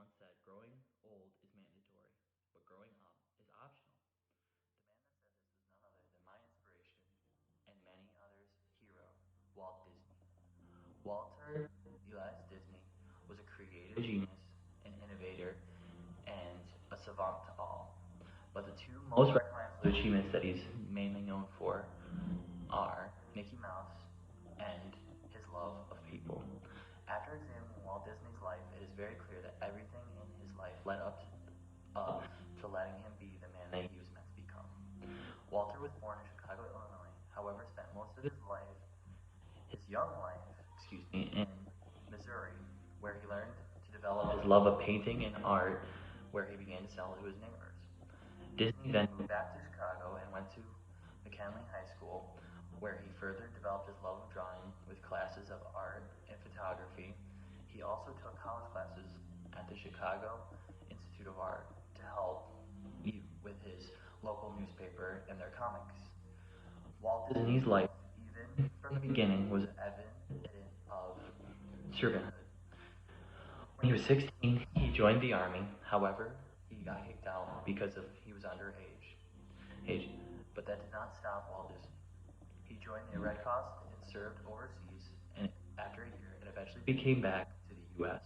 once said, growing old is mandatory, but growing up is optional. The man that said this was none other than my inspiration and many others' hero, Walt Disney. Walter Elias Disney was a creative genius, an innovator, and a savant to all. But the two most recognizable achievements that he's mainly known for are Mickey Mouse and his love of people. After examining Walt Disney's life, it is very clear that everything in his life led up to letting him be the man that he was meant to become. Walter was born in Chicago, Illinois, however, spent most of his young life, in Missouri, where he learned to develop his love of painting and art, where he began to sell to his neighbors. Disney then moved back to Chicago and went to McKinley High School, where he further developed his love of drawing with classes of art and photography. He also took college classes at the Chicago Institute of Art to help with his local newspaper and their comics. Walt Disney's life, even from the beginning, was evident of servanthood. When he was 16, he joined the army. However, he got kicked out because he was underage. But that did not stop Walt Disney. He joined the Red Cross and served overseas, and after a year, and eventually became back to the U.S.,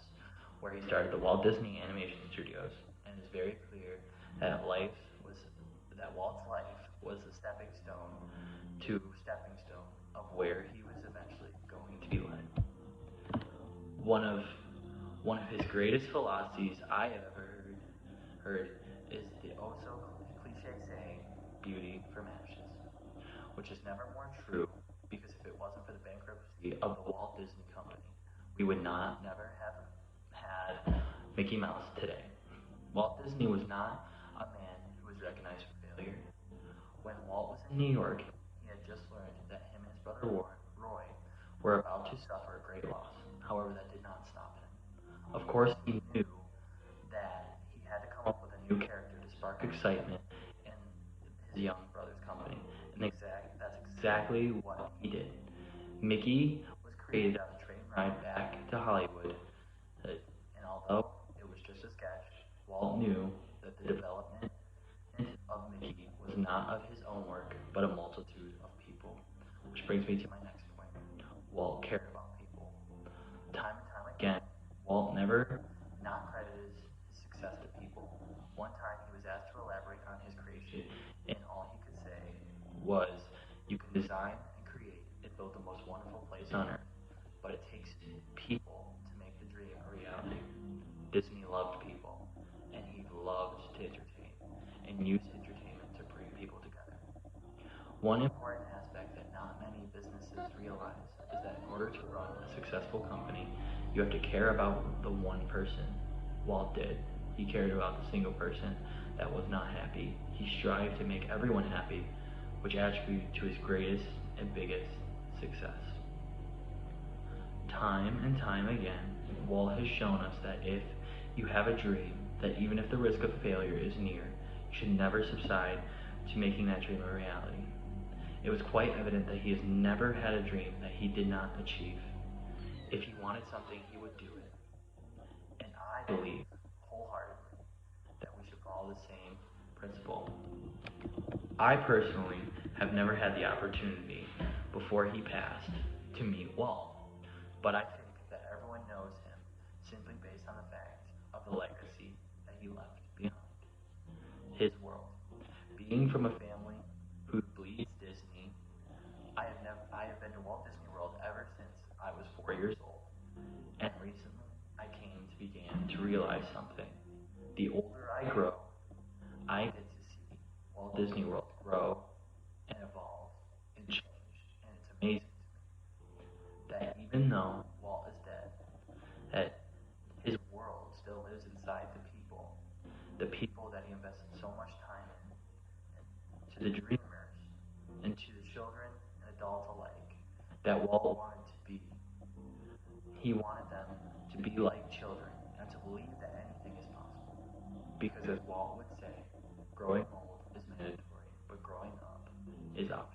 where he started the Walt Disney Animation Studios. And it's very clear that Walt's life was a stepping stone of where he was eventually going to be led. One of one of his greatest philosophies I have ever heard is the oh so cliche saying, "Beauty from ashes," which is never more true because if it wasn't for the bankruptcy of the Walt Disney Company, we would not never have had Mickey Mouse today. Walt Disney was not a man who was recognized for failure. When Walt was in New York, he had just learned that him and his brother Roy were about to suffer a great loss. However, that did not stop him. Of course, he knew that he had to come up with a new character to spark excitement in his young brother's company. And that's exactly what he did. Mickey was created on a train ride back to Hollywood, and although it was just a sketch, Walt knew that the development of Mickey was not of his own work, but a multitude of people. Which brings me to my next point. Walt cared about people. Time and time again, Walt never not credited his success to people. One time he was asked to elaborate on his creation, and all he could say was, "You can design and create and build the most wonderful place on earth, but it takes people to make the dream a reality." Disney loved people, and he loved to entertain, and use entertainment to bring people together. One important aspect that not many businesses realize is that in order to run a successful company, you have to care about the one person. Walt did. He cared about the single person that was not happy. He strived to make everyone happy, which attributed to his greatest and biggest success. Time and time again, Walt has shown us that if you have a dream, that even if the risk of failure is near, you should never subside to making that dream a reality. It was quite evident that he has never had a dream that he did not achieve. If he wanted something, he would do it. And I believe wholeheartedly that we should follow the same principle. I personally have never had the opportunity before he passed to meet Walt, but I think that everyone knows him simply based on the fact of the legacy that he left behind. His world. Being from a family who bleeds Disney, I have been to Walt Disney World ever since I was 4 years old. And recently I came to begin to realize something. The older I grow, I get to see Walt Disney World grow and evolve and change. And it's amazing to me that even though Walt is dead, that his world still lives inside the people that he invested so much time in, and to the dreamers, and to the children and adults alike, that Walt wanted to be. He wanted them to be like children and to believe that anything is possible. Because as Walt would say, growing old is mandatory, but growing up is optional.